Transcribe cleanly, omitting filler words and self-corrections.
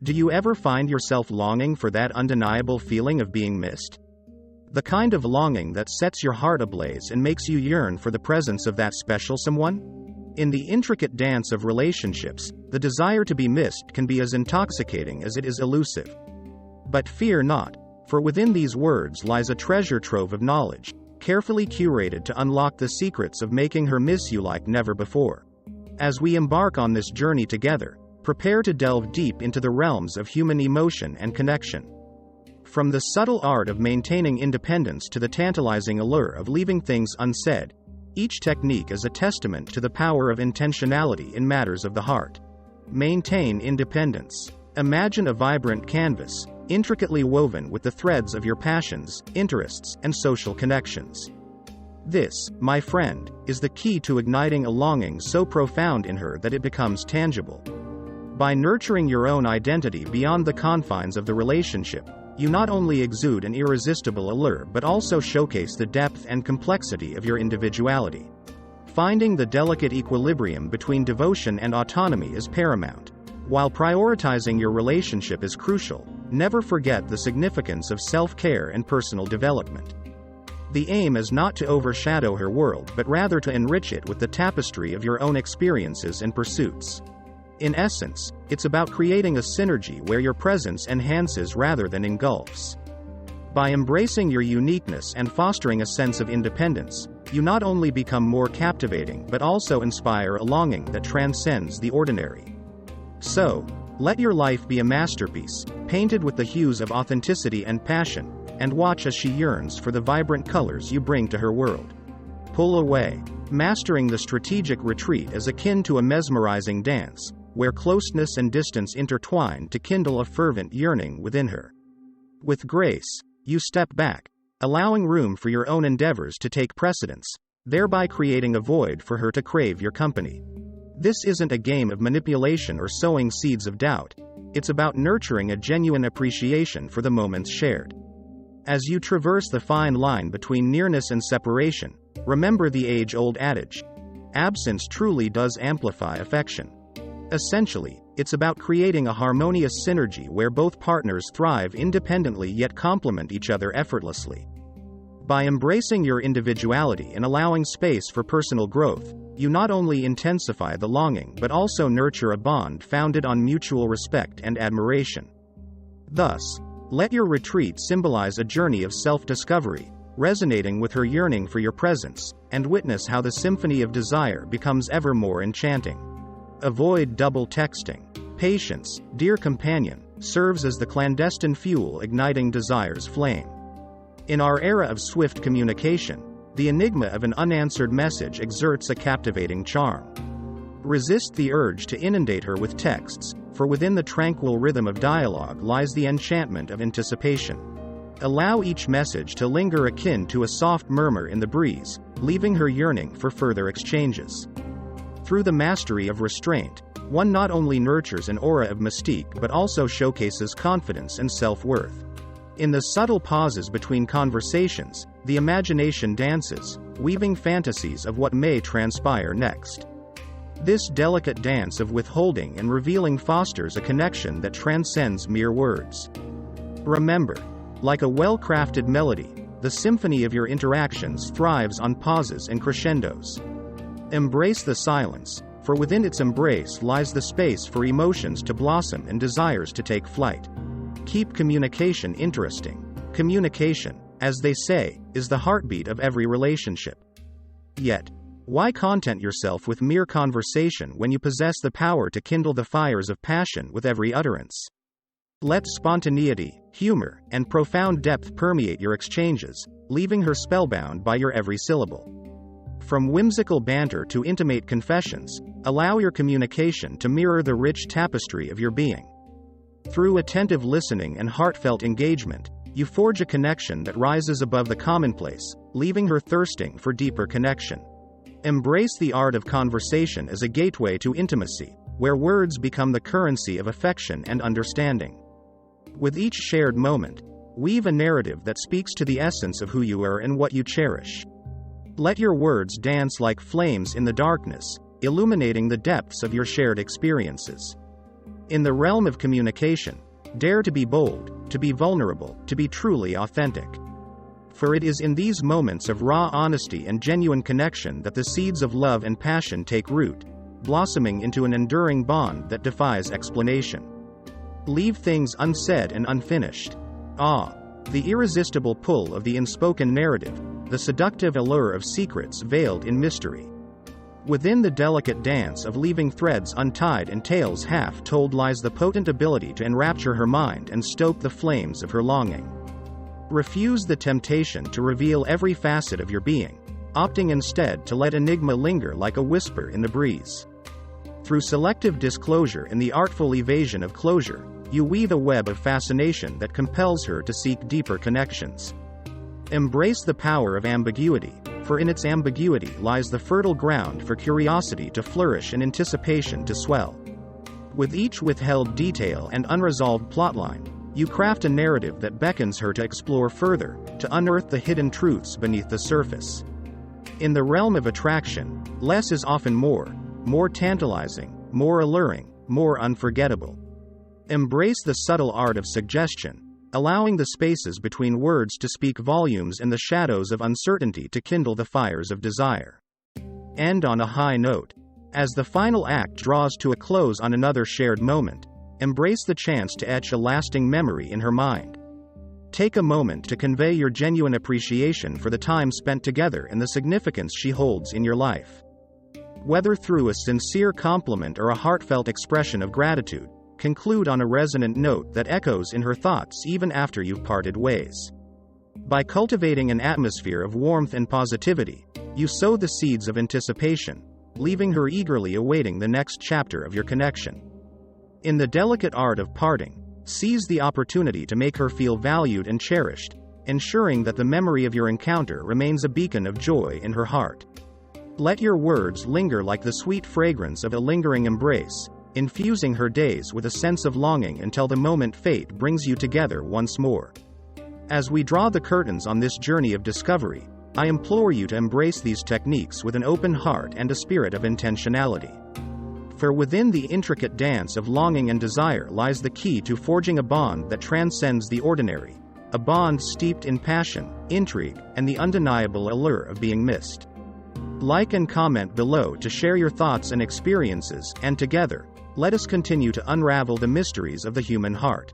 Do you ever find yourself longing for that undeniable feeling of being missed? The kind of longing that sets your heart ablaze and makes you yearn for the presence of that special someone? In the intricate dance of relationships, the desire to be missed can be as intoxicating as it is elusive. But fear not, for within these words lies a treasure trove of knowledge, carefully curated to unlock the secrets of making her miss you like never before. As we embark on this journey together, prepare to delve deep into the realms of human emotion and connection. From the subtle art of maintaining independence to the tantalizing allure of leaving things unsaid, each technique is a testament to the power of intentionality in matters of the heart. Maintain independence. Imagine a vibrant canvas, intricately woven with the threads of your passions, interests, and social connections. This, my friend, is the key to igniting a longing so profound in her that it becomes tangible. By nurturing your own identity beyond the confines of the relationship, you not only exude an irresistible allure but also showcase the depth and complexity of your individuality. Finding the delicate equilibrium between devotion and autonomy is paramount. While prioritizing your relationship is crucial, never forget the significance of self-care and personal development. The aim is not to overshadow her world but rather to enrich it with the tapestry of your own experiences and pursuits. In essence, it's about creating a synergy where your presence enhances rather than engulfs. By embracing your uniqueness and fostering a sense of independence, you not only become more captivating but also inspire a longing that transcends the ordinary. So, let your life be a masterpiece, painted with the hues of authenticity and passion, and watch as she yearns for the vibrant colors you bring to her world. Pull away. Mastering the strategic retreat is akin to a mesmerizing dance, where closeness and distance intertwine to kindle a fervent yearning within her. With grace, you step back, allowing room for your own endeavors to take precedence, thereby creating a void for her to crave your company. This isn't a game of manipulation or sowing seeds of doubt, it's about nurturing a genuine appreciation for the moments shared. As you traverse the fine line between nearness and separation, remember the age-old adage: absence truly does amplify affection. Essentially, it's about creating a harmonious synergy where both partners thrive independently yet complement each other effortlessly. By embracing your individuality and allowing space for personal growth, you not only intensify the longing but also nurture a bond founded on mutual respect and admiration. Thus, let your retreat symbolize a journey of self-discovery, resonating with her yearning for your presence, and witness how the symphony of desire becomes ever more enchanting. Avoid double texting. Patience, dear companion, serves as the clandestine fuel igniting desire's flame. In our era of swift communication, the enigma of an unanswered message exerts a captivating charm. Resist the urge to inundate her with texts, for within the tranquil rhythm of dialogue lies the enchantment of anticipation. Allow each message to linger akin to a soft murmur in the breeze, leaving her yearning for further exchanges. Through the mastery of restraint, one not only nurtures an aura of mystique but also showcases confidence and self-worth. In the subtle pauses between conversations, the imagination dances, weaving fantasies of what may transpire next. This delicate dance of withholding and revealing fosters a connection that transcends mere words. Remember, like a well-crafted melody, the symphony of your interactions thrives on pauses and crescendos. Embrace the silence, for within its embrace lies the space for emotions to blossom and desires to take flight. Keep communication interesting. Communication, as they say, is the heartbeat of every relationship. Yet, why content yourself with mere conversation when you possess the power to kindle the fires of passion with every utterance? Let spontaneity, humor, and profound depth permeate your exchanges, leaving her spellbound by your every syllable. From whimsical banter to intimate confessions, allow your communication to mirror the rich tapestry of your being. Through attentive listening and heartfelt engagement, you forge a connection that rises above the commonplace, leaving her thirsting for deeper connection. Embrace the art of conversation as a gateway to intimacy, where words become the currency of affection and understanding. With each shared moment, weave a narrative that speaks to the essence of who you are and what you cherish. Let your words dance like flames in the darkness, illuminating the depths of your shared experiences. In the realm of communication, dare to be bold, to be vulnerable, to be truly authentic. For it is in these moments of raw honesty and genuine connection that the seeds of love and passion take root, blossoming into an enduring bond that defies explanation. Leave things unsaid and unfinished. The irresistible pull of the unspoken narrative, the seductive allure of secrets veiled in mystery. Within the delicate dance of leaving threads untied and tales half told lies the potent ability to enrapture her mind and stoke the flames of her longing. Refuse the temptation to reveal every facet of your being, opting instead to let enigma linger like a whisper in the breeze. Through selective disclosure and the artful evasion of closure, you weave a web of fascination that compels her to seek deeper connections. Embrace the power of ambiguity, for in its ambiguity lies the fertile ground for curiosity to flourish and anticipation to swell. With each withheld detail and unresolved plotline, you craft a narrative that beckons her to explore further, to unearth the hidden truths beneath the surface. In the realm of attraction, less is often more tantalizing, more alluring, more unforgettable. Embrace the subtle art of suggestion, allowing the spaces between words to speak volumes and the shadows of uncertainty to kindle the fires of desire. End on a high note. As the final act draws to a close on another shared moment, embrace the chance to etch a lasting memory in her mind. Take a moment to convey your genuine appreciation for the time spent together and the significance she holds in your life. Whether through a sincere compliment or a heartfelt expression of gratitude, conclude on a resonant note that echoes in her thoughts even after you've parted ways. By cultivating an atmosphere of warmth and positivity, you sow the seeds of anticipation, leaving her eagerly awaiting the next chapter of your connection. In the delicate art of parting, seize the opportunity to make her feel valued and cherished, ensuring that the memory of your encounter remains a beacon of joy in her heart. Let your words linger like the sweet fragrance of a lingering embrace, infusing her days with a sense of longing until the moment fate brings you together once more. As we draw the curtains on this journey of discovery, I implore you to embrace these techniques with an open heart and a spirit of intentionality. For within the intricate dance of longing and desire lies the key to forging a bond that transcends the ordinary, a bond steeped in passion, intrigue, and the undeniable allure of being missed. Like and comment below to share your thoughts and experiences, and together, let us continue to unravel the mysteries of the human heart.